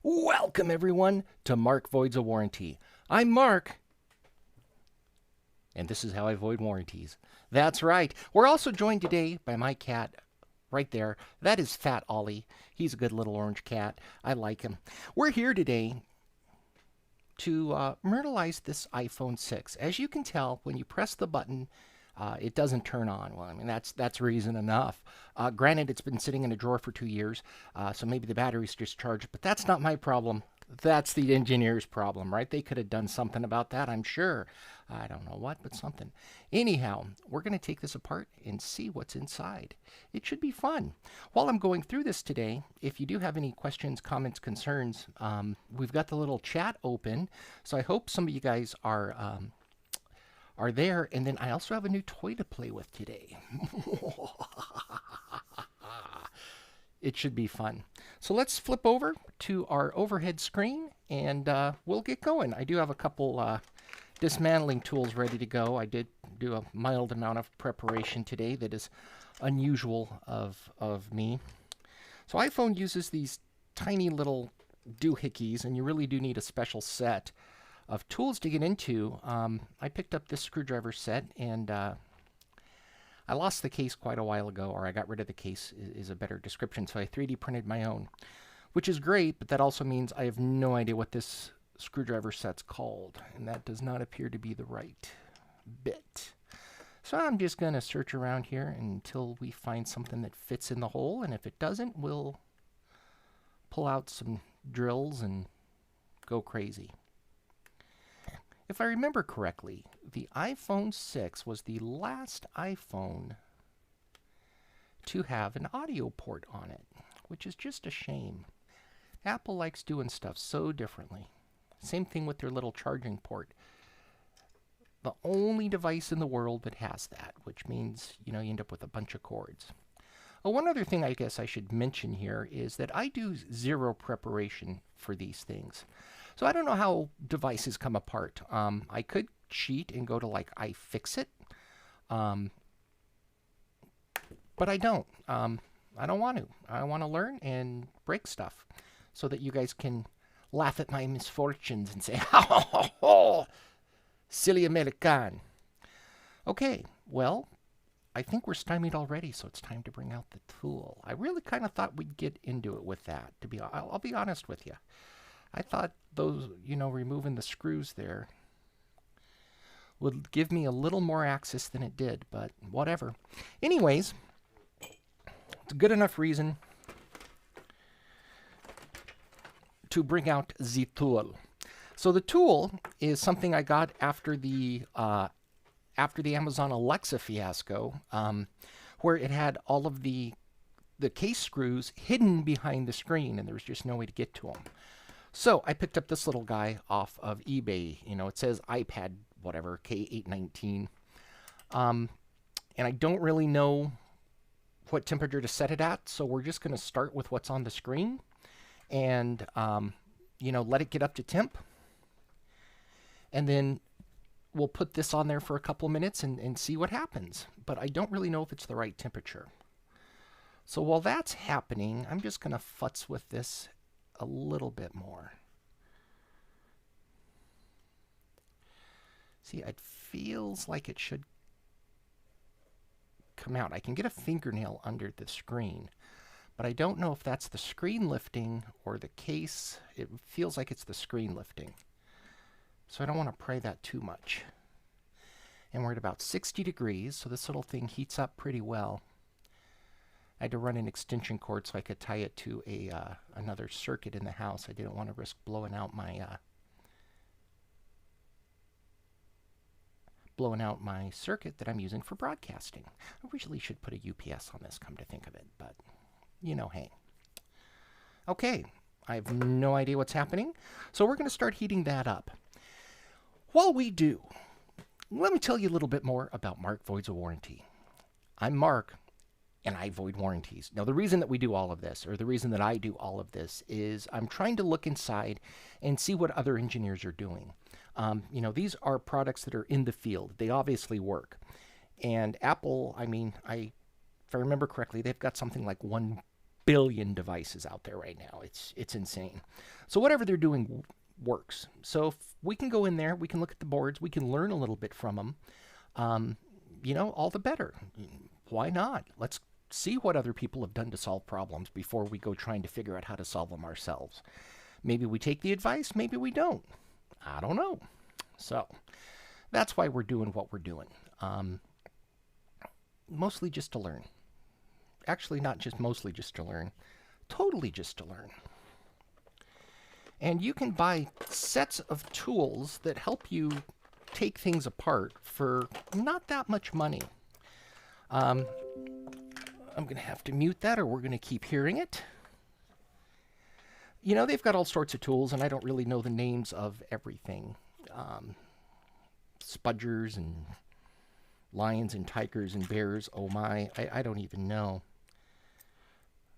Welcome, everyone, to Mark Voids a Warranty. I'm Mark, and this is how I void warranties. That's right. We're also joined today by my cat right there. That is Fat Ollie. He's a good little orange cat. I like him. We're here today to murdalize this iPhone 6. As you can tell, when you press the button, it doesn't turn on. Well, I mean, that's reason enough. Granted, it's been sitting in a drawer for 2 years, so maybe the battery's discharged, but that's not my problem. That's the engineer's problem, right? They could have done something about that, I'm sure. I don't know what, but something. Anyhow, we're going to take this apart and see what's inside. It should be fun. While I'm going through this today, if you do have any questions, comments, concerns, we've got the little chat open, so I hope some of you guys are there. And then I also have a new toy to play with today. It should be fun. So let's flip over to our overhead screen and we'll get going. I do have a couple dismantling tools ready to go. I did do a mild amount of preparation today that is unusual of me. So iPhone uses these tiny little doohickeys, and you really do need a special set of tools to get into. I picked up this screwdriver set, and I lost the case quite a while ago, or I got rid of the case is a better description, so I 3D printed my own, which is great, but that also means I have no idea what this screwdriver set's called, and that does not appear to be the right bit. So I'm just going to search around here until we find something that fits in the hole, and if it doesn't, we'll pull out some drills and go crazy. If I remember correctly, the iPhone 6 was the last iPhone to have an audio port on it, which is just a shame. Apple likes doing stuff so differently. Same thing with their little charging port. The only device in the world that has that, which means, you end up with a bunch of cords. Oh, one other thing I guess I should mention here is that I do zero preparation for these things. So I don't know how devices come apart. I could cheat and go to like iFixit, but I don't. I don't want to. I want to learn and break stuff so that you guys can laugh at my misfortunes and say, "Ha ha ha ha, silly American." Okay, well, I think we're stymied already, so it's time to bring out the tool. I really kind of thought we'd get into it with that. I'll be honest with you. I thought those, removing the screws there would give me a little more access than it did, but whatever. Anyways, it's a good enough reason to bring out the tool. So the tool is something I got after the Amazon Alexa fiasco, where it had all of the case screws hidden behind the screen, and there was just no way to get to them. So I picked up this little guy off of eBay. It says iPad, whatever, K819. And I don't really know what temperature to set it at, so we're just going to start with what's on the screen and, let it get up to temp. And then we'll put this on there for a couple minutes and see what happens. But I don't really know if it's the right temperature. So while that's happening, I'm just going to futz with this a little bit more. See, it feels like it should come out. I can get a fingernail under the screen, but I don't know if that's the screen lifting or the case. It feels like it's the screen lifting. So I don't want to pry that too much. And we're at about 60 degrees, so this little thing heats up pretty well. I had to run an extension cord so I could tie it to another circuit in the house. I didn't want to risk blowing out my circuit that I'm using for broadcasting. I really should put a UPS on this, come to think of it, but hey. Okay, I have no idea what's happening, so we're going to start heating that up. While we do, let me tell you a little bit more about Mark Voids a Warranty. I'm Mark, and I void warranties. Now, the reason that we do all of this, or the reason that I do all of this, is I'm trying to look inside and see what other engineers are doing. These are products that are in the field. They obviously work. And Apple, if I remember correctly, they've got something like 1 billion devices out there right now. It's insane. So whatever they're doing works. So if we can go in there, we can look at the boards, we can learn a little bit from them. All the better. Why not? Let's see what other people have done to solve problems before we go trying to figure out how to solve them ourselves. Maybe we take the advice, maybe we don't. I don't know. So that's why we're doing what we're doing. Mostly just to learn. Actually, not just mostly just to learn. Totally just to learn. And you can buy sets of tools that help you take things apart for not that much money. I'm going to have to mute that or we're going to keep hearing it. They've got all sorts of tools, and I don't really know the names of everything. Spudgers and lions and tigers and bears, oh my, I don't even know.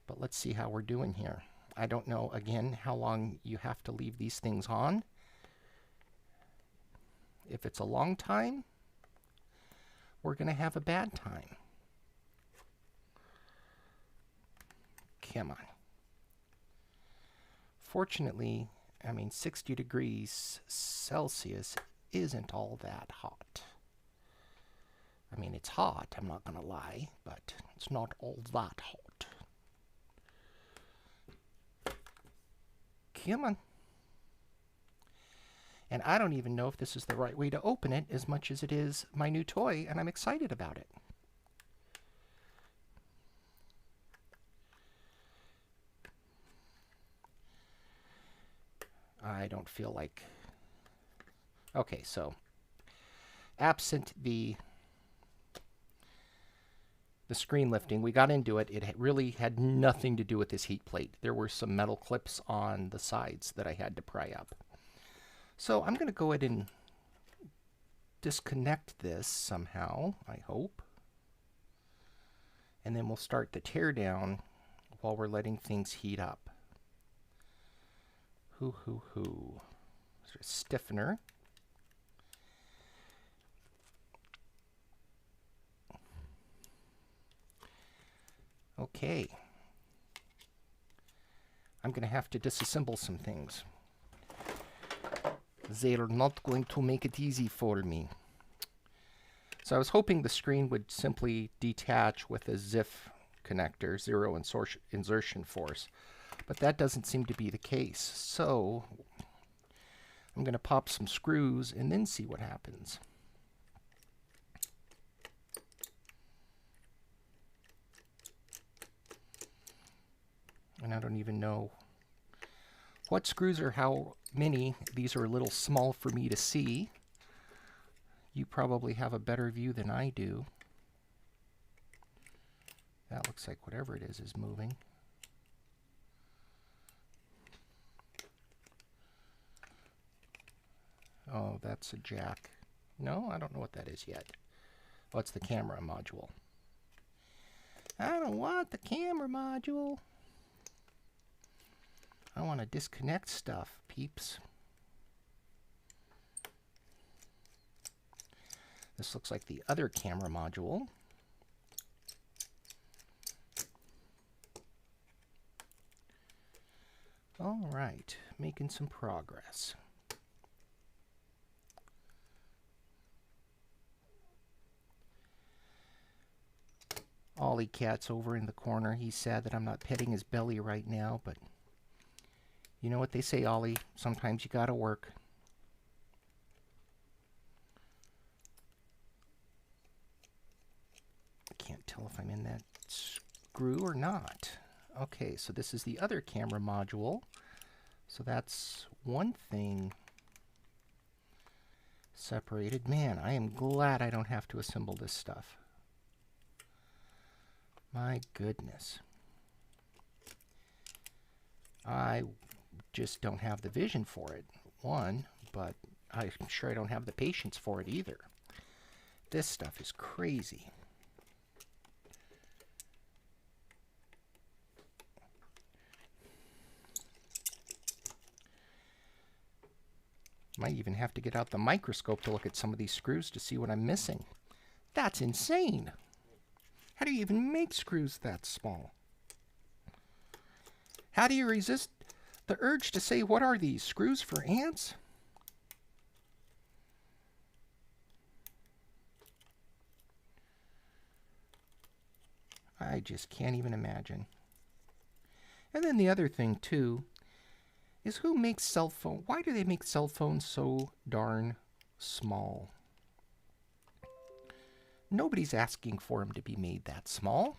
But let's see how we're doing here. I don't know, again, how long you have to leave these things on. If it's a long time, we're going to have a bad time. Come on. Fortunately, 60 degrees Celsius isn't all that hot. It's hot, I'm not going to lie, but it's not all that hot. Come on. And I don't even know if this is the right way to open it as much as it is my new toy, and I'm excited about it. I don't feel like... Okay, so absent the screen lifting, we got into it. It really had nothing to do with this heat plate. There were some metal clips on the sides that I had to pry up. So I'm going to go ahead and disconnect this somehow, I hope. And then we'll start the tear down while we're letting things heat up. There's a stiffener. Okay. I'm going to have to disassemble some things. They're not going to make it easy for me. So I was hoping the screen would simply detach with a ZIF connector, zero insertion force. But that doesn't seem to be the case. So I'm going to pop some screws and then see what happens. And I don't even know what screws or how many. These are a little small for me to see. You probably have a better view than I do. That looks like whatever it is moving. Oh, that's a jack. No, I don't know what that is yet. Oh, it's the camera module. I don't want the camera module. I want to disconnect stuff, peeps. This looks like the other camera module. All right, making some progress. Ollie Cat's over in the corner. He's sad that I'm not petting his belly right now, but you know what they say, Ollie. Sometimes you gotta work. I can't tell if I'm in that screw or not. Okay, so this is the other camera module. So that's one thing separated. Man, I am glad I don't have to assemble this stuff. My goodness. I just don't have the vision for it, one, but I'm sure I don't have the patience for it either. This stuff is crazy. Might even have to get out the microscope to look at some of these screws to see what I'm missing. That's insane. How do you even make screws that small? How do you resist the urge to say, what are these, screws for ants? I just can't even imagine. And then the other thing, too, is who makes cell phone? Why do they make cell phones so darn small? Nobody's asking for them to be made that small.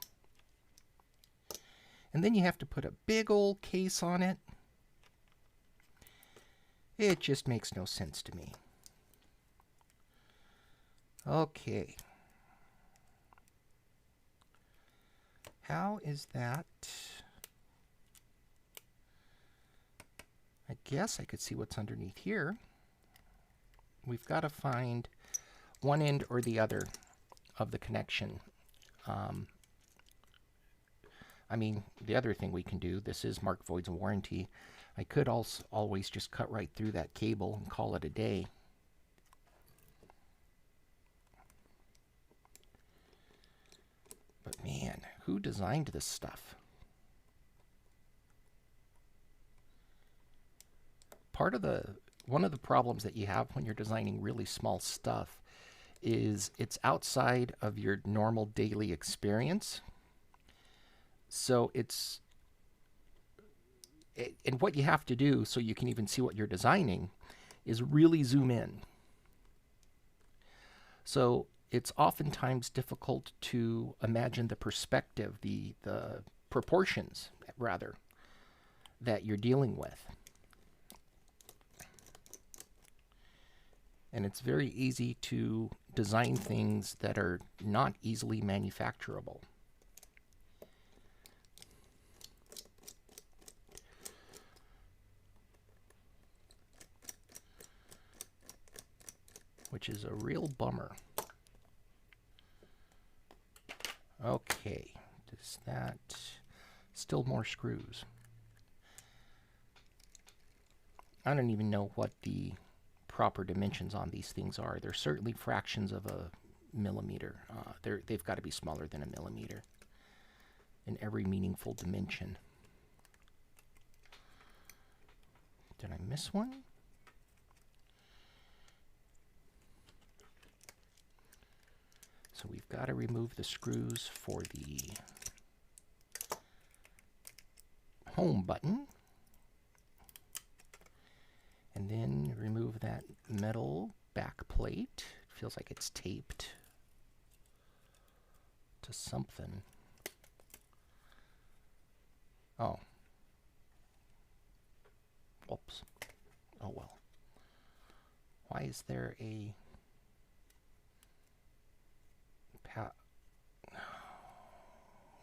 And then you have to put a big old case on it. It just makes no sense to me. Okay. How is that? I guess I could see what's underneath here. We've got to find one end or the other of the connection. I mean, the other thing we can do, this is marked voids of warranty. I could also always just cut right through that cable and call it a day. But man, who designed this stuff? One of the problems that you have when you're designing really small stuff is it's outside of your normal daily experience. So and what you have to do so you can even see what you're designing is really zoom in. So it's oftentimes difficult to imagine the perspective, the proportions, rather, that you're dealing with. And it's very easy to design things that are not easily manufacturable. Which is a real bummer. Okay, does that... Still more screws. I don't even know what the proper dimensions on these things are. They're certainly fractions of a millimeter. They've got to be smaller than a millimeter in every meaningful dimension. Did I miss one? So we've got to remove the screws for the home button. And then remove that metal back plate. Feels like it's taped to something. Oh. Whoops. Oh well. Why is there a...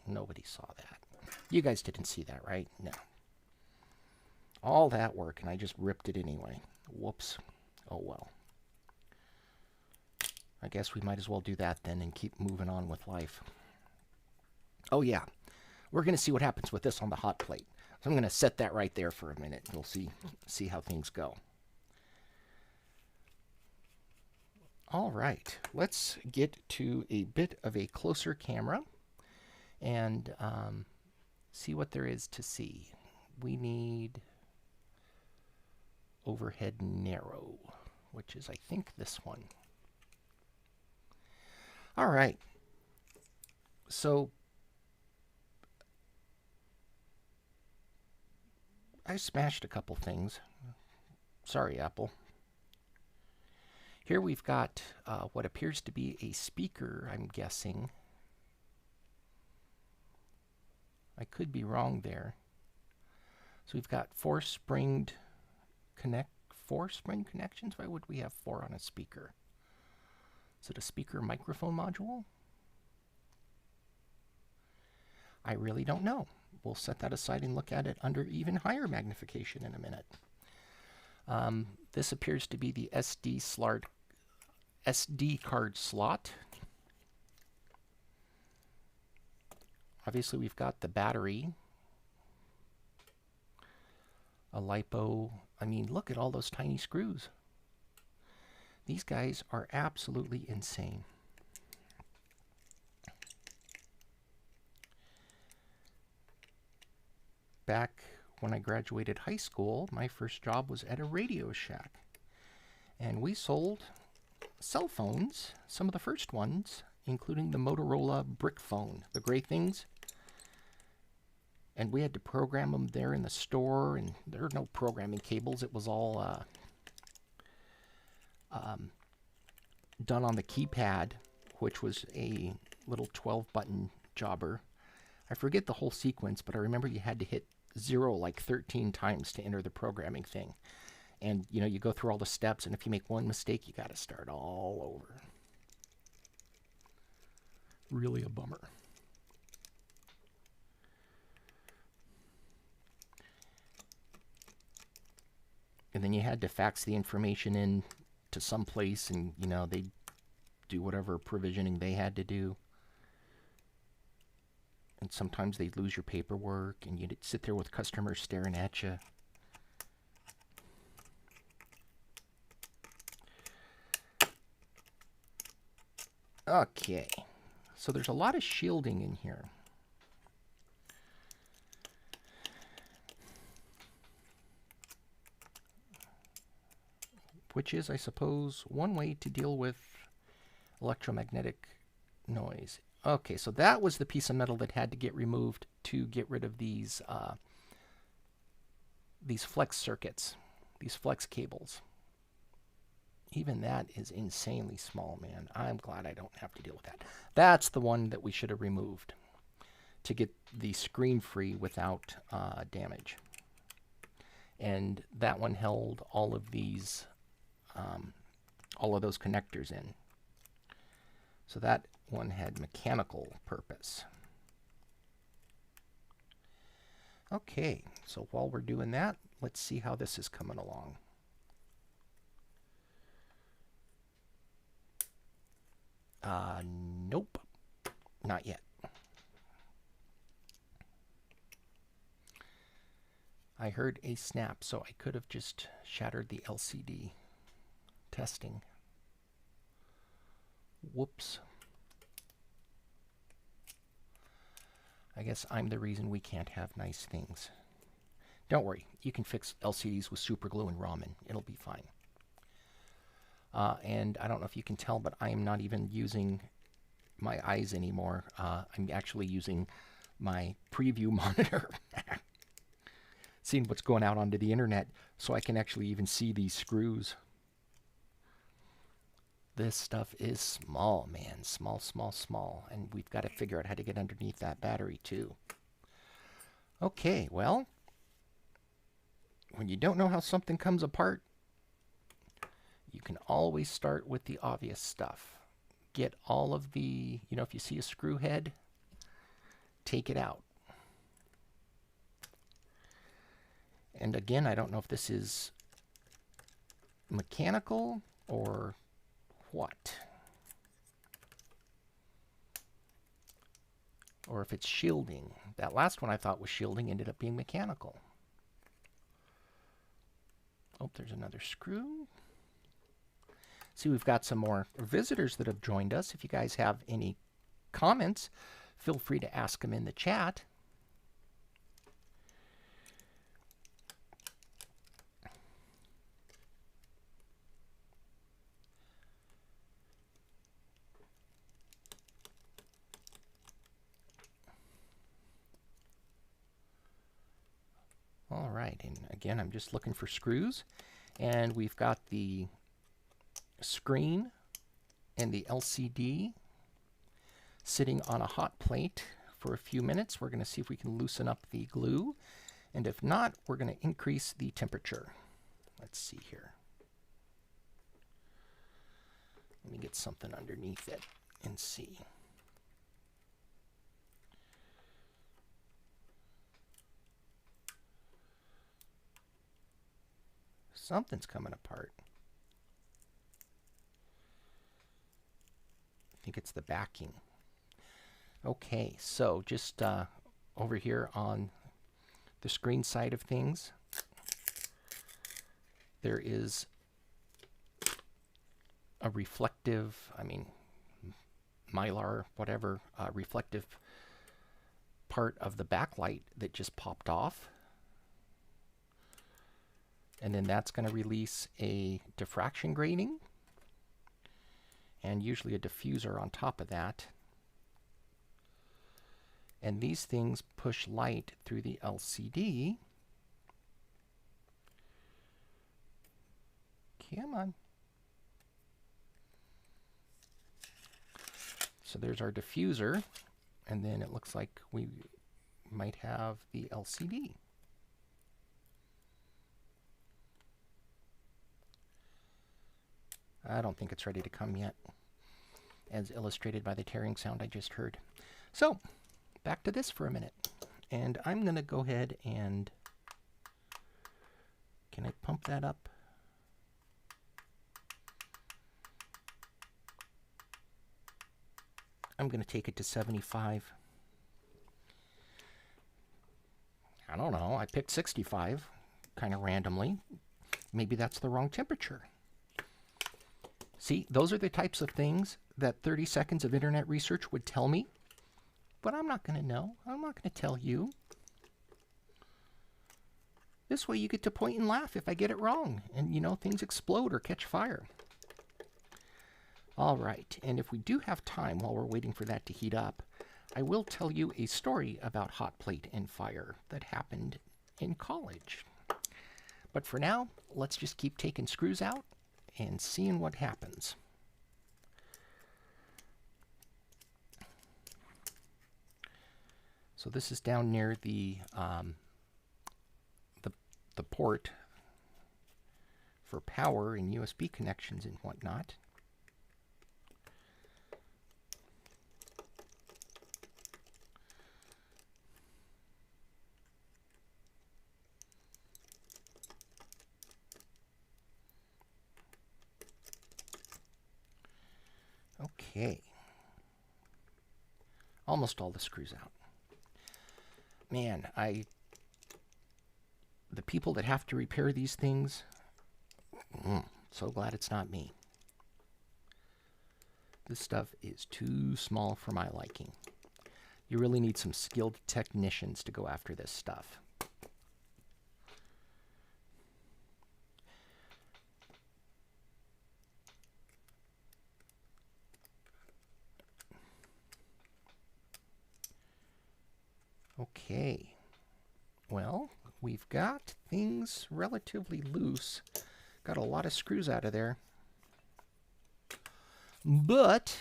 Nobody saw that. You guys didn't see that, right? No. All that work, and I just ripped it anyway. Whoops. Oh well. I guess we might as well do that then and keep moving on with life. Oh yeah. We're going to see what happens with this on the hot plate. So I'm going to set that right there for a minute. We'll see how things go. All right. Let's get to a bit of a closer camera and see what there is to see. We need overhead narrow, which is, I think, this one. All right. So I smashed a couple things. Sorry, Apple. Here we've got what appears to be a speaker, I'm guessing. I could be wrong there. So we've got four spring connections. Why would we have four on a speaker? Is it a speaker microphone module? I really don't know. We'll set that aside and look at it under even higher magnification in a minute. This appears to be the SD card slot. Obviously, we've got the battery, a LiPo. I mean, look at all those tiny screws. These guys are absolutely insane. Back when I graduated high school, my first job was at a Radio Shack. And we sold cell phones, some of the first ones, including the Motorola brick phone, the gray things. And we had to program them there in the store, and there were no programming cables. It was all done on the keypad, which was a little 12-button jobber. I forget the whole sequence, but I remember you had to hit 0 like 13 times to enter the programming thing. And, you know, you go through all the steps, and if you make one mistake, you got to start all over. Really a bummer. And then you had to fax the information in to some place, and, you know, they'd do whatever provisioning they had to do. And sometimes they'd lose your paperwork, and you'd sit there with customers staring at you. Okay, so there's a lot of shielding in here. Which is, I suppose, one way to deal with electromagnetic noise. Okay, so that was the piece of metal that had to get removed to get rid of these flex circuits, these flex cables. Even that is insanely small, man. I'm glad I don't have to deal with that. That's the one that we should have removed to get the screen free without damage. And that one held all of these, all of those connectors in. So that one had mechanical purpose. Okay, so while we're doing that, let's see how this is coming along. Nope, not yet. I heard a snap, so I could have just shattered the LCD. Testing. Whoops. I guess I'm the reason we can't have nice things. Don't worry, you can fix LCDs with super glue and ramen. It'll be fine. And I don't know if you can tell, but I am not even using my eyes anymore. I'm actually using my preview monitor. Seeing what's going out onto the internet, so I can actually even see these screws. This stuff is small, man. Small, small, small. And we've got to figure out how to get underneath that battery, too. Okay, well, when you don't know how something comes apart, you can always start with the obvious stuff. Get all of the, you know, if you see a screw head, take it out. And again, I don't know if this is mechanical or what. Or if it's shielding. That last one I thought was shielding ended up being mechanical. Oh, there's another screw. See, we've got some more visitors that have joined us. If you guys have any comments, feel free to ask them in the chat. All right, and again, I'm just looking for screws. And we've got the screen and the LCD sitting on a hot plate for a few minutes. We're going to see if we can loosen up the glue. And if not, we're going to increase the temperature. Let's see here. Let me get something underneath it and see. Something's coming apart. I think it's the backing. Okay, so just over here on the screen side of things, there is a reflective, mylar, whatever, reflective part of the backlight that just popped off. And then that's going to release a diffraction grating, and usually a diffuser on top of that. And these things push light through the LCD. Come on. So there's our diffuser, and then it looks like we might have the LCD. I don't think it's ready to come yet, as illustrated by the tearing sound I just heard. So, back to this for a minute. And I'm going to go ahead and... Can I pump that up? I'm going to take it to 75. I don't know. I picked 65 kind of randomly. Maybe that's the wrong temperature. See, those are the types of things that 30 seconds of internet research would tell me. But I'm not going to know. I'm not going to tell you. This way you get to point and laugh if I get it wrong. And, you know, things explode or catch fire. All right, and if we do have time while we're waiting for that to heat up, I will tell you a story about hot plate and fire that happened in college. But for now, let's just keep taking screws out and seeing what happens. So this is down near the port for power and USB connections and whatnot. Okay. Almost all the screws out. Man, the people that have to repair these things, so glad it's not me. This stuff is too small for my liking. You really need some skilled technicians to go after this stuff. Okay, well, we've got things relatively loose. Got a lot of screws out of there. But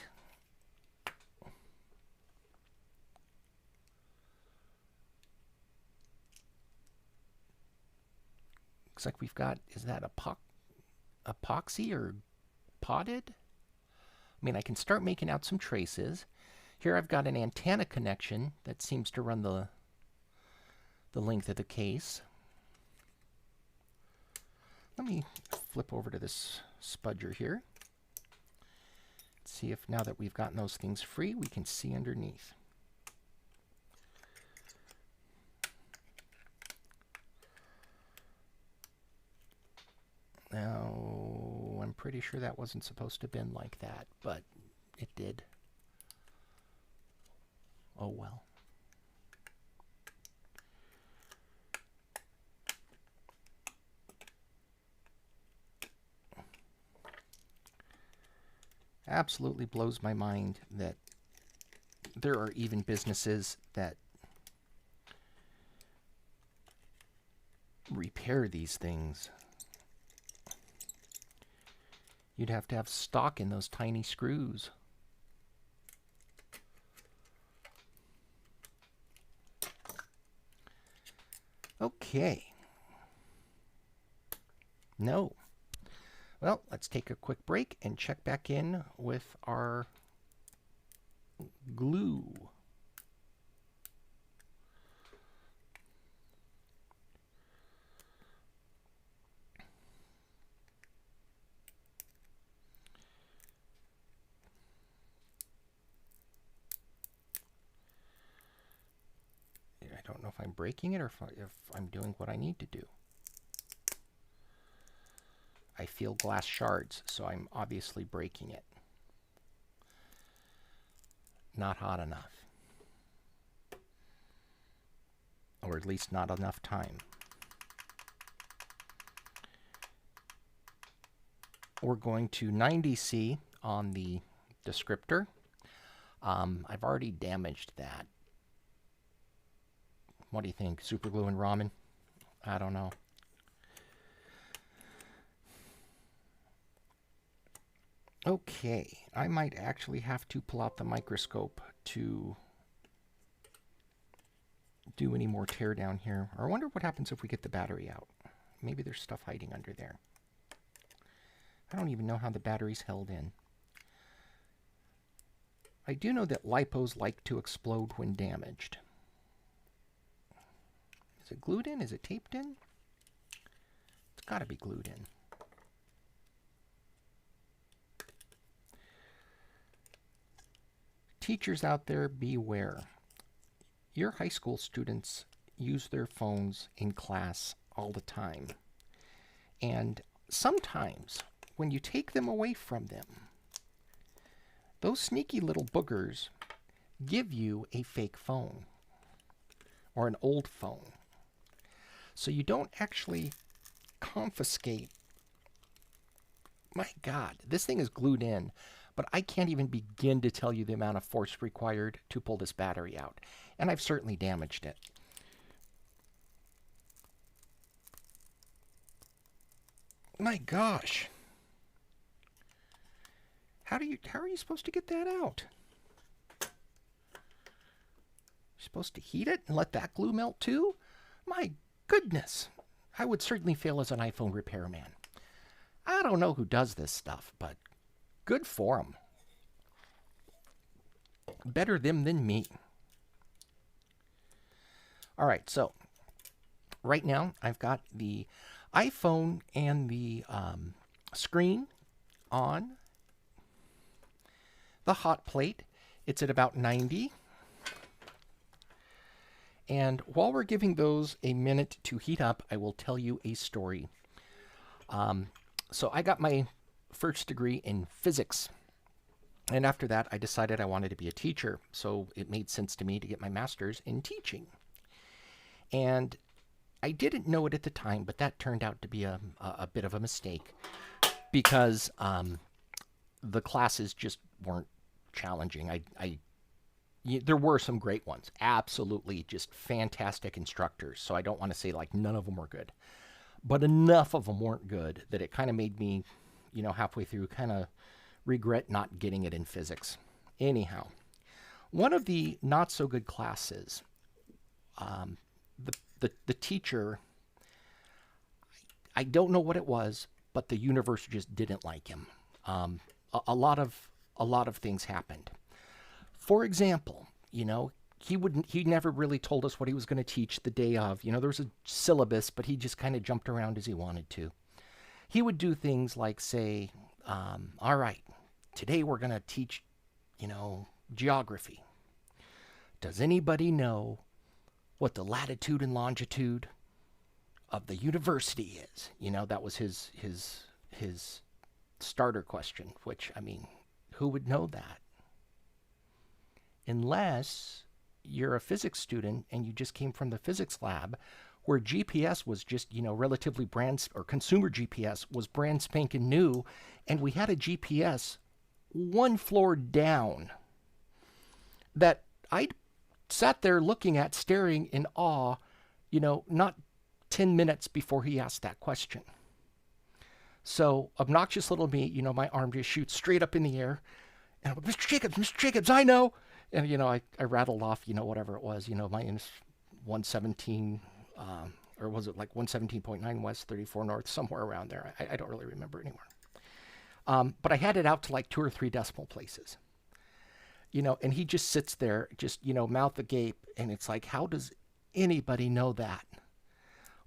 looks like we've got, is that epoxy or potted? I mean, I can start making out some traces. Here I've got an antenna connection that seems to run the length of the case. Let me flip over to this spudger here. See if now that we've gotten those things free, we can see underneath. Now, I'm pretty sure that wasn't supposed to bend like that, but it did. Oh well. Absolutely blows my mind that there are even businesses that repair these things. You'd have to have stock in those tiny screws. Okay. No. Well, let's take a quick break and check back in with our glue. I don't know if I'm breaking it or if I'm doing what I need to do. I feel glass shards, so I'm obviously breaking it. Not hot enough. Or at least not enough time. we're going to 90C on the descriptor. I've already damaged that. What do you think? Super glue and ramen? I don't know. Okay, I might actually have to pull out the microscope to do any more tear down here. Or I wonder what happens if we get the battery out. Maybe there's stuff hiding under there. I don't even know how the battery's held in. I do know that lipos like to explode when damaged. Is it glued in? Is it taped in? It's got to be glued in. Teachers out there, beware. Your high school students use their phones in class all the time. And sometimes, when you take them away from them, those sneaky little boogers give you a fake phone or an old phone. So you don't actually confiscate. My God, this thing is glued in, but I can't even begin to tell you the amount of force required to pull this battery out. And I've certainly damaged it. My gosh. How are you supposed to get that out? You're supposed to heat it and let that glue melt too? My goodness. I would certainly fail as an iPhone repairman. I don't know who does this stuff, but good for them. Better them than me. All right, so right now I've got the iPhone and the screen on the hot plate. It's at about 90. And while we're giving those a minute to heat up, I will tell you a story. So I got my first degree in physics. And after that, I decided I wanted to be a teacher. So it made sense to me to get my master's in teaching. And I didn't know it at the time, but that turned out to be a bit of a mistake because the classes just weren't challenging. There were some great ones, absolutely just fantastic instructors. So I don't want to say like none of them were good, but enough of them weren't good that it kind of made me, halfway through kind of regret not getting it in physics. Anyhow, one of the not so good classes, the teacher, I don't know what it was, but the universe just didn't like him. A lot of things happened. For example, he never really told us what he was going to teach the day of. There was a syllabus, but he just kind of jumped around as he wanted to. He would do things like say, all right, today we're going to teach, geography. Does anybody know what the latitude and longitude of the university is? That was his starter question, which, who would know that? Unless you're a physics student and you just came from the physics lab where GPS was just, relatively consumer GPS was brand spanking new, and we had a GPS one floor down that I sat there looking at, staring in awe, not 10 minutes before he asked that question. So obnoxious little me, my arm just shoots straight up in the air. And I'm like, Mr. Jacobs, I know. And, I rattled off, whatever it was, my 117, or was it like 117.9 west, 34 north, somewhere around there. I don't really remember anymore. But I had it out to like 2 or 3 decimal places. And he just sits there, just, mouth agape. And it's like, how does anybody know that?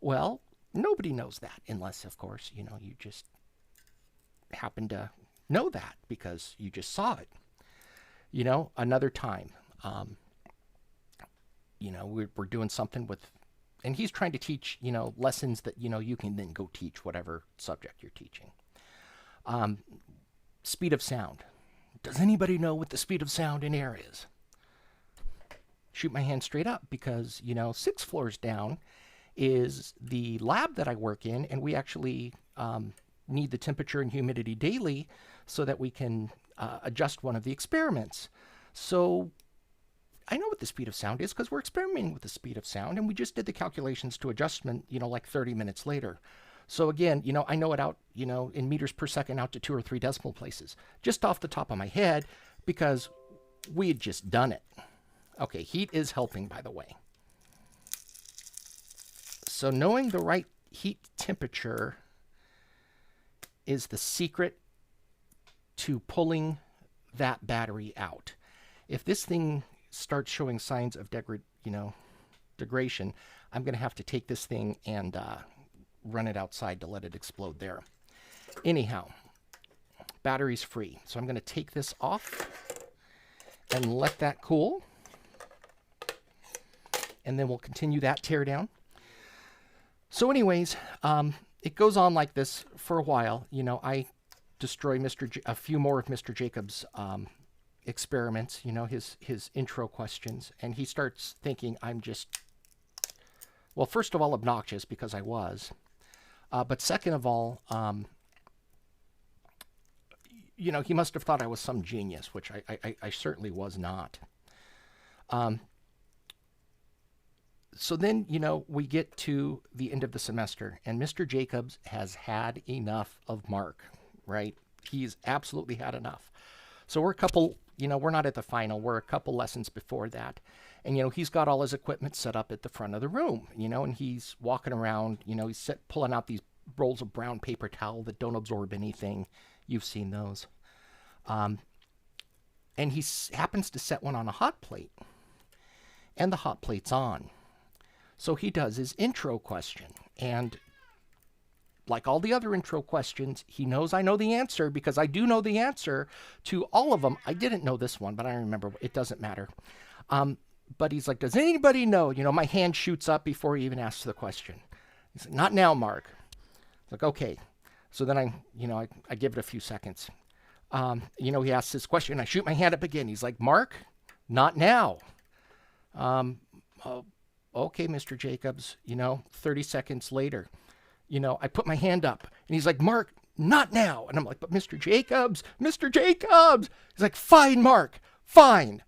Well, nobody knows that unless, of course, you just happen to know that because you just saw it. Another time, we're doing something with, and he's trying to teach, lessons that, you can then go teach whatever subject you're teaching. Speed of sound. Does anybody know what the speed of sound in air is? Shoot my hand straight up because, 6 floors down is the lab that I work in, and we actually need the temperature and humidity daily so that we can adjust one of the experiments. So I know what the speed of sound is because we're experimenting with the speed of sound, and we just did the calculations to adjustment, like 30 minutes later. So again, I know it out, in meters per second out to 2 or 3 decimal places, just off the top of my head, because we had just done it. Okay, heat is helping, by the way. So knowing the right heat temperature is the secret to pulling that battery out. If this thing starts showing signs of degradation, I'm going to have to take this thing and run it outside to let it explode there. Anyhow, battery's free. So I'm going to take this off and let that cool. And then we'll continue that tear down. So anyways, it goes on like this for a while. I destroy a few more of Mr. Jacobs' experiments, his intro questions. And he starts thinking I'm just, well, first of all, obnoxious, because I was. But second of all, he must have thought I was some genius, which I certainly was not. So then, we get to the end of the semester, and Mr. Jacobs has had enough of Mark, right? He's absolutely had enough. So we're a couple, we're not at the final. We're a couple lessons before that. And, he's got all his equipment set up at the front of the room, and he's walking around, he's pulling out these rolls of brown paper towel that don't absorb anything. You've seen those. And he happens to set one on a hot plate, and the hot plate's on. So he does his intro question, and like all the other intro questions, he knows I know the answer, because I do know the answer to all of them. I didn't know this one, but I remember. It doesn't matter. But he's like, does anybody know? My hand shoots up before he even asks the question. He's like, not now, Mark. It's like, okay. So then I give it a few seconds. He asks this question. I shoot my hand up again. He's like, Mark, not now. Okay, Mr. Jacobs, 30 seconds later, I put my hand up, and he's like, Mark, not now. And I'm like, but Mr. Jacobs. He's like, fine, Mark, fine,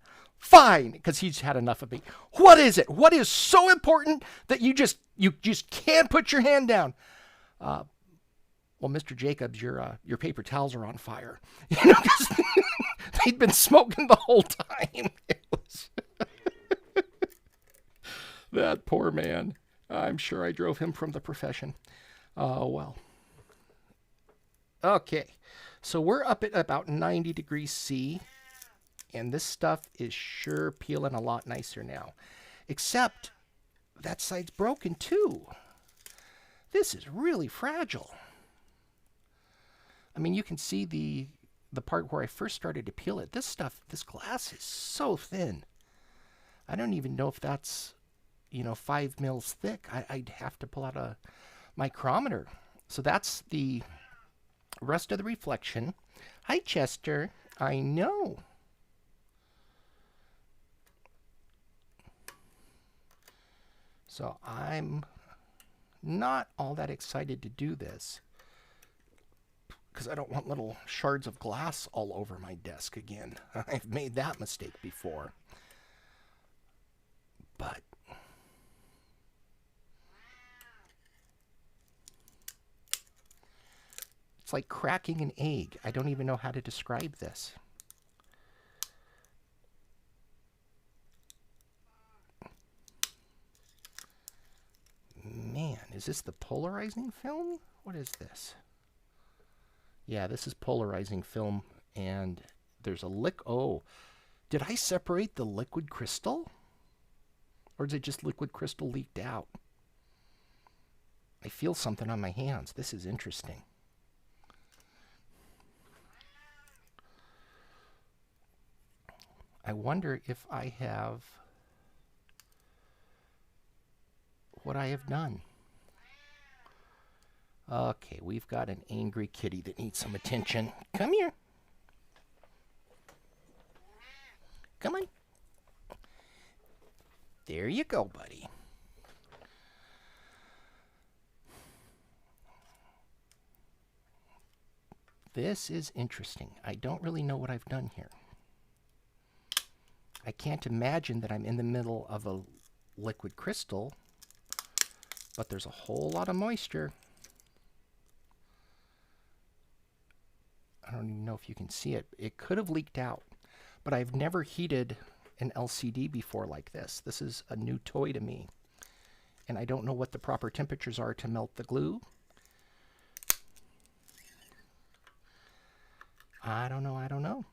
because he's had enough of me. What is it? What is so important that you just can't put your hand down? Well, Mr. Jacobs, your paper towels are on fire. Because they'd been smoking the whole time. It was that poor man. I'm sure I drove him from the profession. Oh, well. Okay. So we're up at about 90 degrees C. And this stuff is sure peeling a lot nicer now. Except that side's broken too. This is really fragile. I mean, you can see the part where I first started to peel it. This glass is so thin. I don't even know if that's 5 mils thick. I'd have to pull out a micrometer. So that's the rest of the reflection. Hi, Chester. I know. So I'm not all that excited to do this, because I don't want little shards of glass all over my desk again. I've made that mistake before. But it's like cracking an egg. I don't even know how to describe this. Man, is this the polarizing film? What is this? Yeah, this is polarizing film, and there's a oh, did I separate the liquid crystal? Or is it just liquid crystal leaked out? I feel something on my hands. This is interesting. I wonder if I have what I have done. Okay, we've got an angry kitty that needs some attention. Come here. Come on. There you go, buddy. This is interesting. I don't really know what I've done here. I can't imagine that I'm in the middle of a liquid crystal, but there's a whole lot of moisture. I don't even know if you can see it. It could have leaked out, but I've never heated an LCD before like this. This is a new toy to me, and I don't know what the proper temperatures are to melt the glue. I don't know.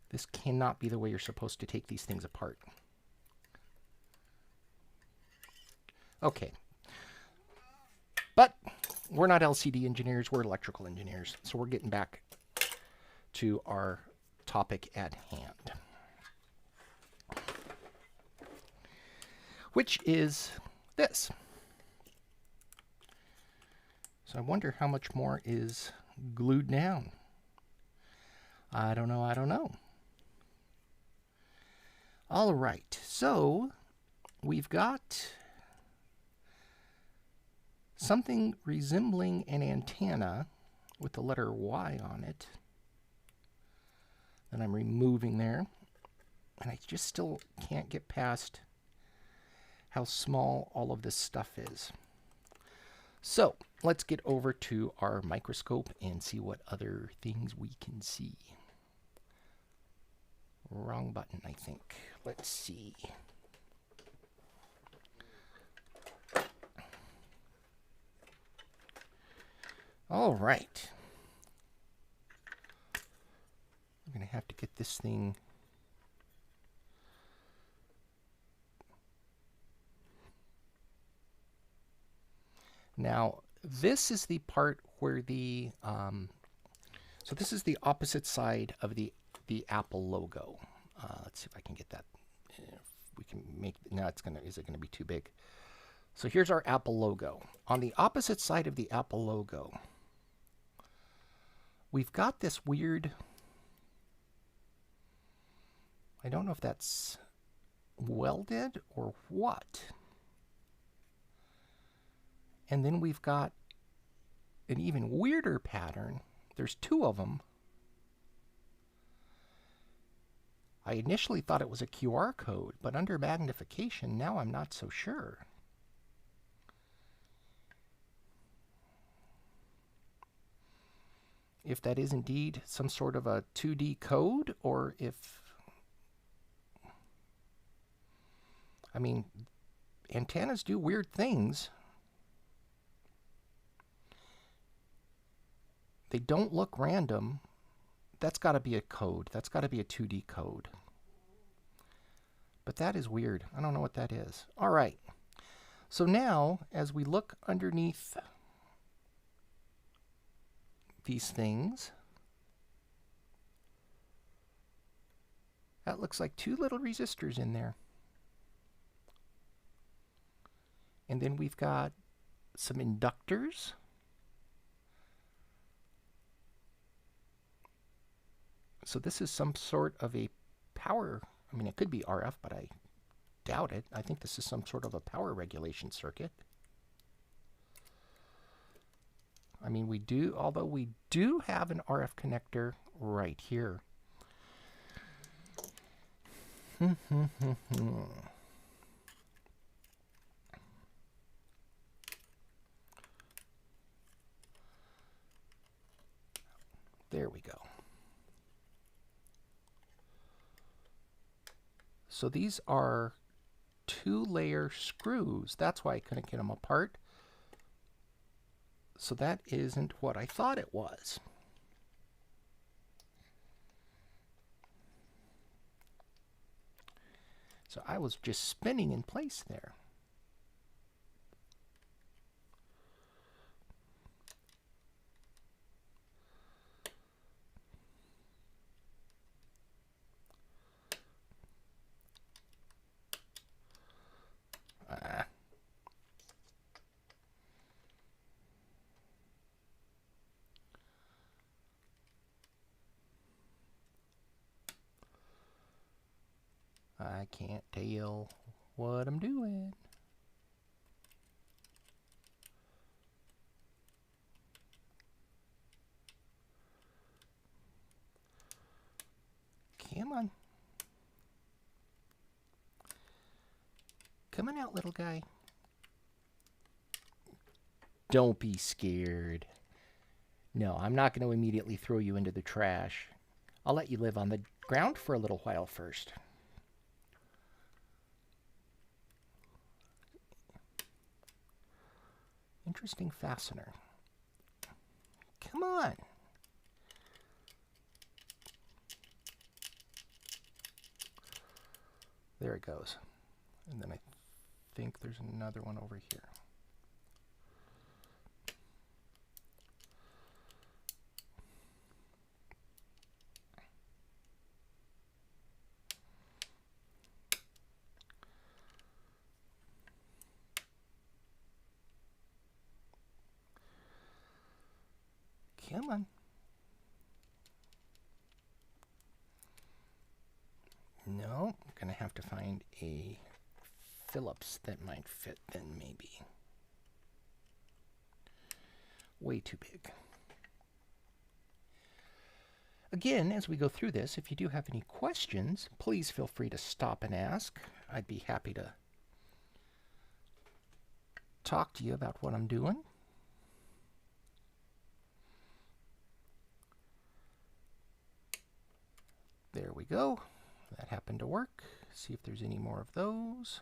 This cannot be the way you're supposed to take these things apart. Okay. But we're not LCD engineers, we're electrical engineers. So we're getting back to our topic at hand, which is this. So I wonder how much more is glued down. I don't know. All right, so we've got something resembling an antenna with the letter Y on it that I'm removing there. And I just still can't get past how small all of this stuff is. So let's get over to our microscope and see what other things we can see. Wrong button, I think. Let's see. All right. I'm going to have to get this thing now. This is the part where the so this is the opposite side of the Apple logo. Let's see if I can get that. If we can make. Now it's gonna. Is it gonna be too big? So here's our Apple logo. On the opposite side of the Apple logo, we've got this weird. I don't know if that's welded or what. And then we've got an even weirder pattern. There's two of them. I initially thought it was a QR code, but under magnification, now I'm not so sure. If that is indeed some sort of a 2D code, or if... I mean, antennas do weird things. They don't look random. That's got to be a code. That's got to be a 2D code. But that is weird. I don't know what that is. All right. So now, as we look underneath these things, that looks like two little resistors in there. And then we've got some inductors. So this is some sort of a power, I mean, it could be RF, but I doubt it. I think this is some sort of a power regulation circuit. I mean, although we do have an RF connector right here. There we go. So these are 2-layer screws. That's why I couldn't get them apart. So that isn't what I thought it was. So I was just spinning in place there. I can't tell what I'm doing. on. Come on out, little guy. Don't be scared. No, I'm not going to immediately throw you into the trash. I'll let you live on the ground for a little while first. Interesting fastener. Come on. There it goes. And then I think there's another one over here. Come on. No, I'm going to have to find a Phillips that might fit then, maybe. Way too big. Again, as we go through this, if you do have any questions, please feel free to stop and ask. I'd be happy to talk to you about what I'm doing. There we go. That happened to work. See if there's any more of those.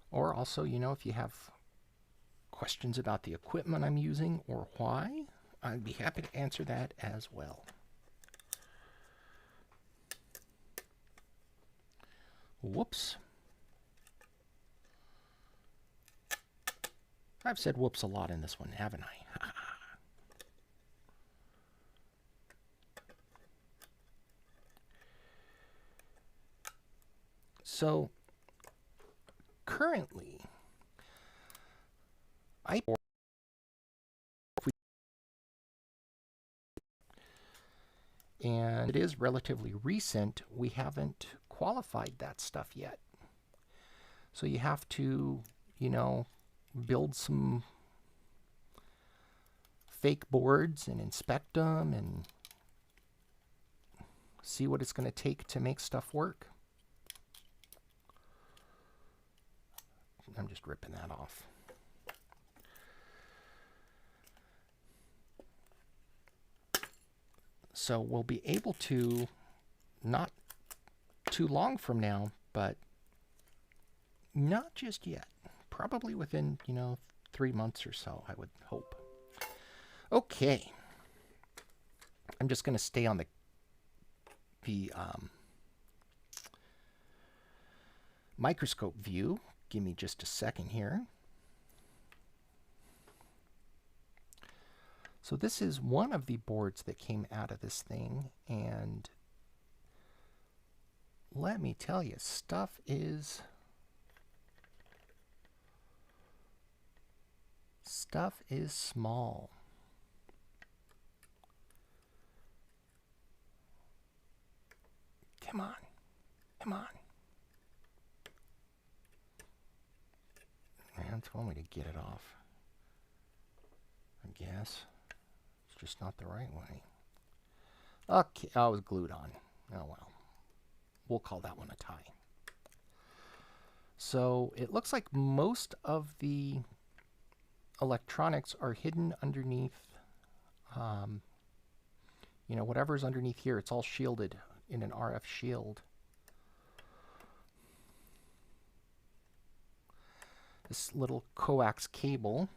Or also, you know, if you have questions about the equipment I'm using or why, I'd be happy to answer that as well. Whoops. I've said whoops a lot in this one, haven't I? So, currently, and it is relatively recent, we haven't qualified that stuff yet. So you have to, you know, build some fake boards and inspect them and see what it's going to take to make stuff work. I'm just ripping that off. So we'll be able to, not too long from now, but not just yet. Probably within, you know, 3 months or so, I would hope. Okay. I'm just going to stay on the microscope view. Give me just a second here. So this is one of the boards that came out of this thing, and let me tell you, stuff is small. Come on. Come on. Man, it's one way to get it off. I guess. It's just not the right way. Okay, I was glued on. Oh well. We'll call that one a tie. So it looks like most of the electronics are hidden underneath, you know, whatever's underneath here, it's all shielded in an RF shield. This little coax cable.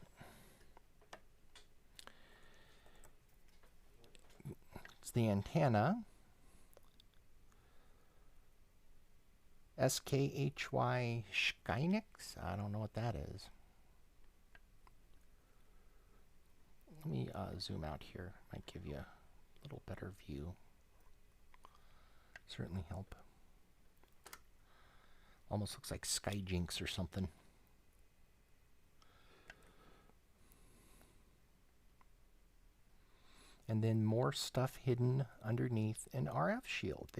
It's the antenna. SKHY Skynix? I don't know what that is. Let me zoom out here. Might give you a little better view. Certainly help. Almost looks like Skijinx or something. And then more stuff hidden underneath an RF shield.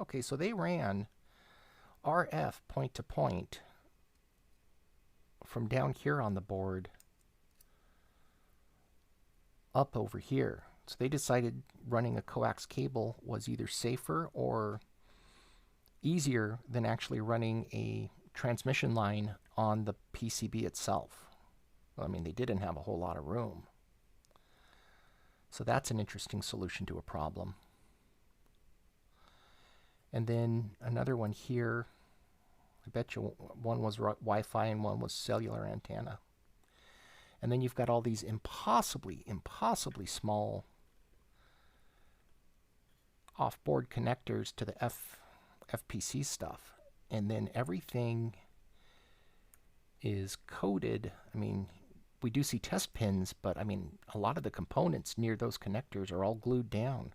Okay, so they ran RF point to point from down here on the board up over here. So they decided running a coax cable was either safer or easier than actually running a transmission line on the PCB itself. I mean, they didn't have a whole lot of room. So that's an interesting solution to a problem. And then another one here. I bet you one was Wi-Fi and one was cellular antenna. And then you've got all these impossibly small off-board connectors to the FPC stuff. And then everything is coded. I mean, we do see test pins, but I mean, a lot of the components near those connectors are all glued down.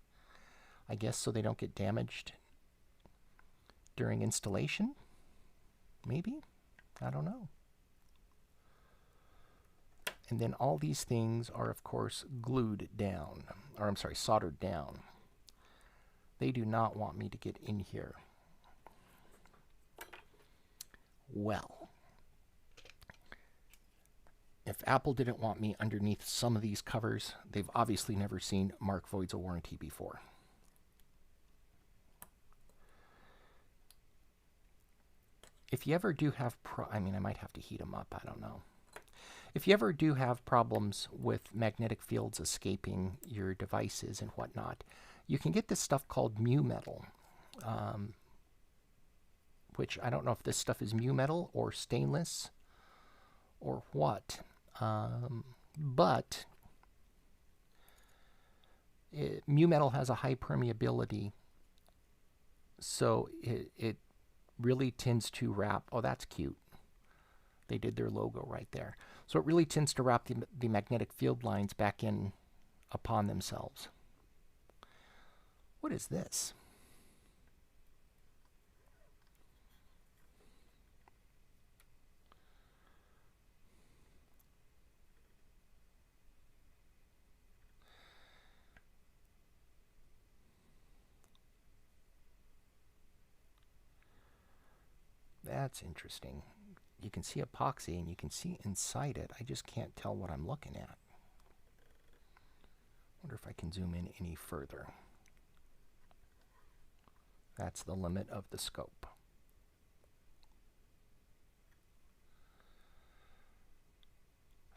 I guess so they don't get damaged during installation. Maybe? I don't know. And then all these things are, of course, glued down. Or, I'm sorry, soldered down. They do not want me to get in here. Well, if Apple didn't want me underneath some of these covers, they've obviously never seen Mark Voids a warranty before. If you ever do have I mean, I might have to heat them up, I don't know. If you ever do have problems with magnetic fields escaping your devices and whatnot, you can get this stuff called mu metal, which I don't know if this stuff is mu metal or stainless or what, but mu metal has a high permeability, so it really tends to wrap. Oh, that's cute. They did their logo right there. So it really tends to wrap the magnetic field lines back in upon themselves. What is this? That's interesting. You can see epoxy and you can see inside it. I just can't tell what I'm looking at. Wonder if I can zoom in any further. That's the limit of the scope.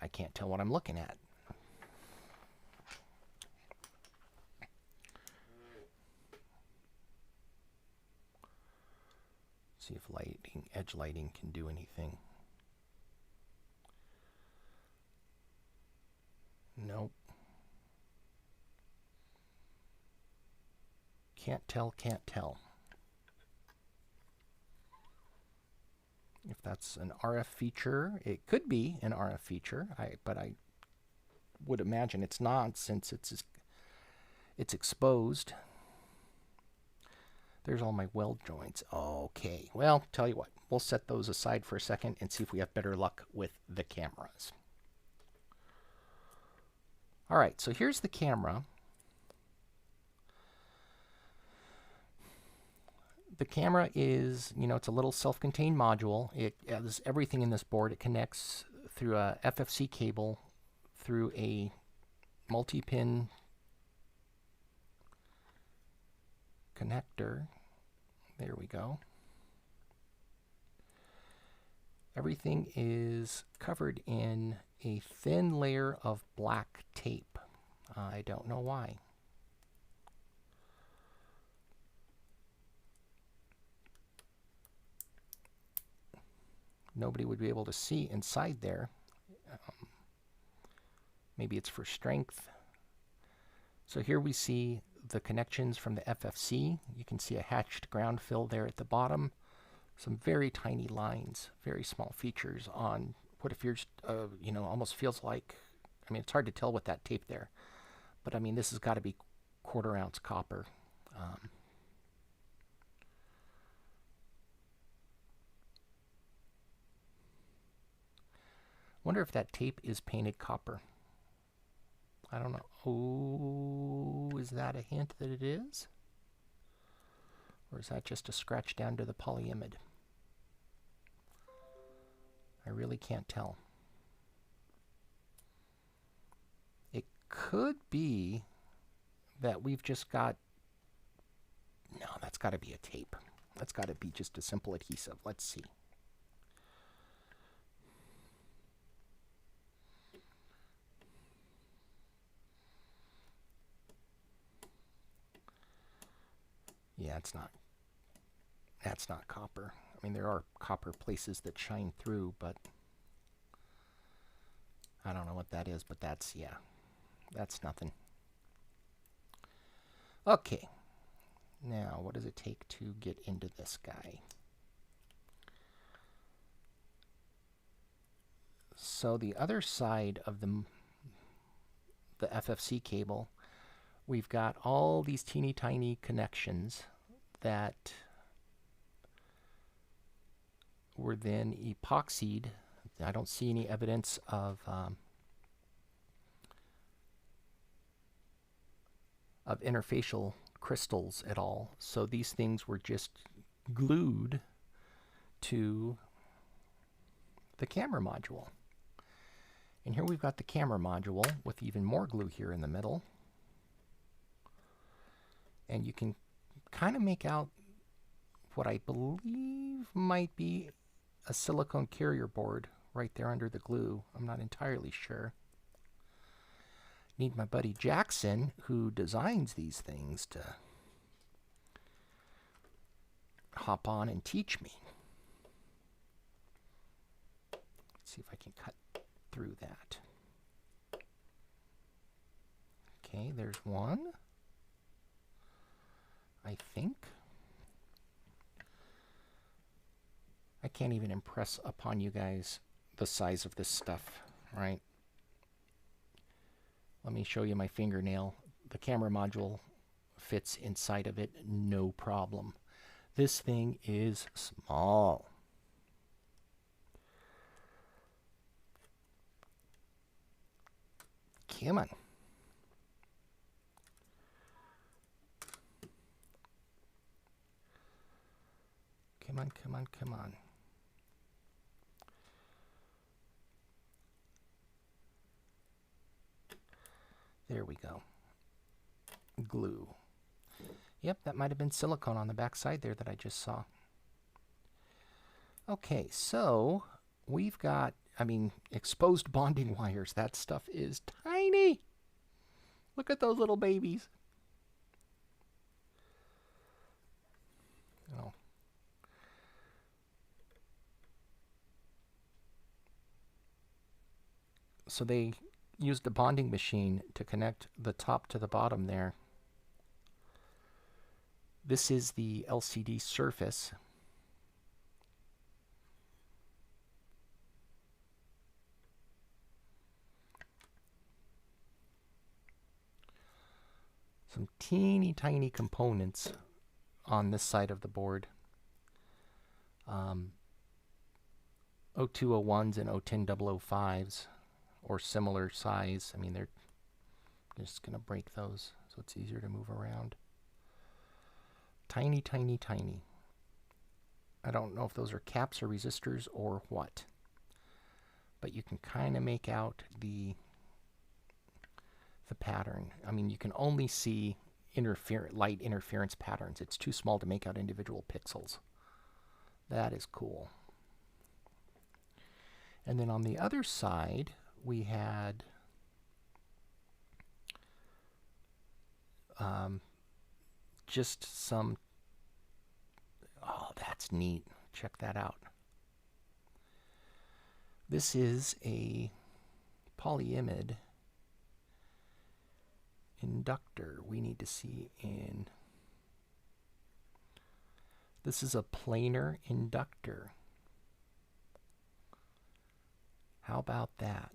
I can't tell what I'm looking at. See if lighting, edge lighting can do anything. Nope. Can't tell, can't tell. If that's an RF feature, it could be an RF feature, but I would imagine it's not, since it's exposed. There's all my weld joints. Okay, well, tell you what, we'll set those aside for a second and see if we have better luck with the cameras. All right, so here's the camera. The camera is, you know, it's a little self-contained module. It has everything in this board. It connects through a FFC cable through a multi-pin connector. There we go. Everything is covered in a thin layer of black tape. I don't know why. Nobody would be able to see inside there. Maybe it's for strength. So here we see the connections from the FFC. You can see a hatched ground fill there at the bottom. Some very tiny lines, very small features on what appears, you know, almost feels like, I mean, it's hard to tell with that tape there, but I mean, this has got to be 1/4 ounce copper. Wonder if that tape is painted copper. I don't know. Oh, is that a hint that it is? Or is that just a scratch down to the polyimide? I really can't tell. It could be that we've just got... No, that's got to be a tape. That's got to be just a simple adhesive. Let's see. Yeah, it's not. That's not copper. I mean, there are copper places that shine through, but I don't know what that is, but that's, yeah, that's nothing. Okay. Now, what does it take to get into this guy? So the other side of the FFC cable, we've got all these teeny tiny connections that were then epoxied. I don't see any evidence of interfacial crystals at all. So these things were just glued to the camera module. And here we've got the camera module with even more glue here in the middle. And you can kind of make out what I believe might be a silicone carrier board right there under the glue. I'm not entirely sure. Need my buddy Jackson, who designs these things, to hop on and teach me. Let's see if I can cut through that. Okay, there's one. I think. I can't even impress upon you guys the size of this stuff, right? Let me show you my fingernail. The camera module fits inside of it, no problem. This thing is small. Come on. Come on, come on, come on. There we go. Glue. Yep, that might have been silicone on the back side there that I just saw. Okay, so we've got, I mean, exposed bonding wires. That stuff is tiny. Look at those little babies. Oh. So they used a bonding machine to connect the top to the bottom there. This is the LCD surface. Some teeny tiny components on this side of the board. 0201s and 01005s, or similar size. I mean, they're just going to break those so it's easier to move around. Tiny, tiny, tiny. I don't know if those are caps or resistors or what, but you can kind of make out the pattern. I mean, you can only see light interference patterns. It's too small to make out individual pixels. That is cool. And then on the other side, we had just some... Oh, that's neat. Check that out. This is a polyimide inductor. We need to see in... This is a planar inductor. How about that?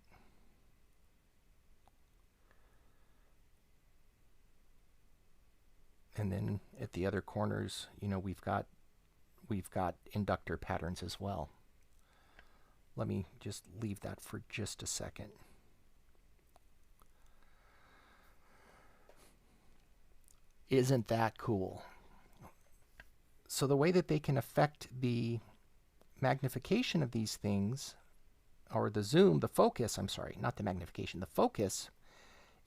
And then at the other corners, you know, we've got inductor patterns as well. Let me just leave that for just a second. Isn't that cool? So the way that they can affect the magnification of these things, or the zoom, the focus, I'm sorry, not the magnification, the focus,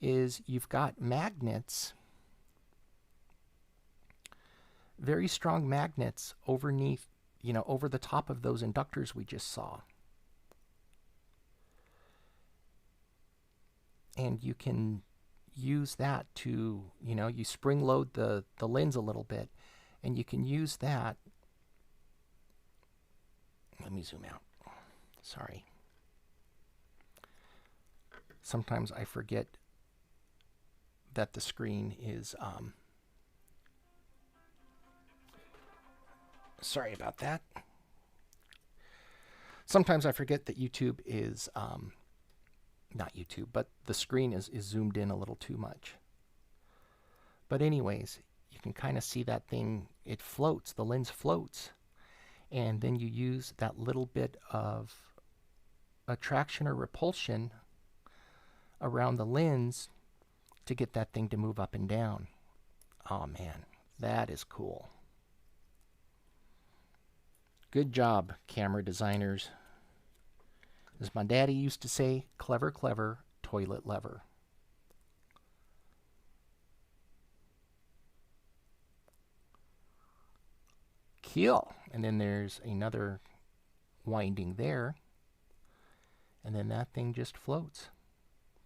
is you've got magnets, very strong magnets underneath, over the top of those inductors we just saw. And you can use that to, you spring load the lens a little bit, and you can use that. Let me zoom out. Sorry. Sometimes I forget that the screen is, sorry about that. Sometimes I forget that YouTube is, not YouTube, but the screen is zoomed in a little too much. But anyways, you can kind of see that thing, it floats, the lens floats. And then you use that little bit of attraction or repulsion around the lens to get that thing to move up and down. Oh man, that is cool. Good job, camera designers. As my daddy used to say, clever, clever, toilet lever. Cool. And then there's another winding there. And then that thing just floats.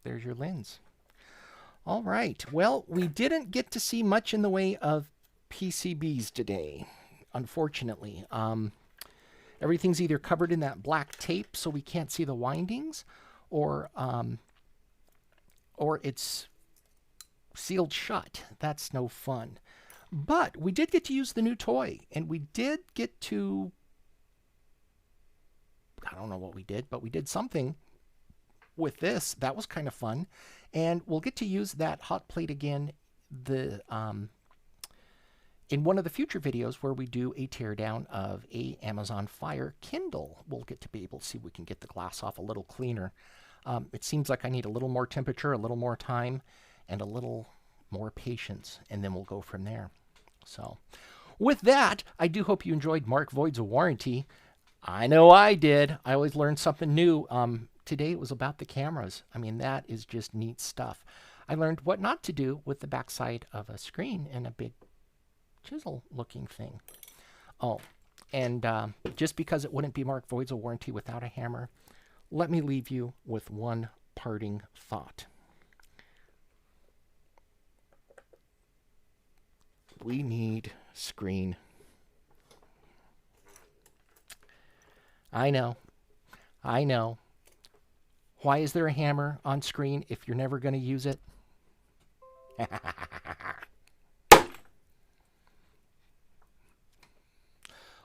There's your lens. All right. Well, we didn't get to see much in the way of PCBs today, unfortunately. Everything's either covered in that black tape so we can't see the windings, or it's sealed shut. That's no fun. But we did get to use the new toy, and we did get to, I don't know what we did, but we did something with this. That was kind of fun. And we'll get to use that hot plate again in one of the future videos where we do a teardown of a Amazon Fire Kindle. We'll get to be able to see if we can get the glass off a little cleaner. It seems like I need a little more temperature, a little more time, and a little more patience, and then we'll go from there. So with that, I do hope you enjoyed Mark Voids of Warranty. I know I did. I always learn something new. Today it was about the cameras. I mean, that is just neat stuff. I learned what not to do with the backside of a screen and a big chisel looking thing. Oh, and just because it wouldn't be Mark Voids of Warranty without a hammer, let me leave you with one parting thought. We need screen. I know. Why is there a hammer on screen if you're never going to use it?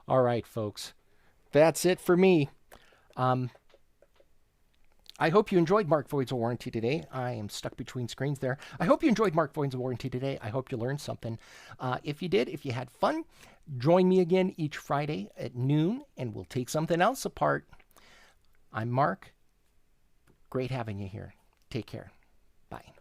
All right, folks. That's it for me. I hope you enjoyed Mark Voids of Warranty today. I am stuck between screens there. I hope you enjoyed Mark Voids of Warranty today. I hope you learned something. If you did, if you had fun, join me again each Friday at noon, and we'll take something else apart. I'm Mark. Great having you here. Take care. Bye.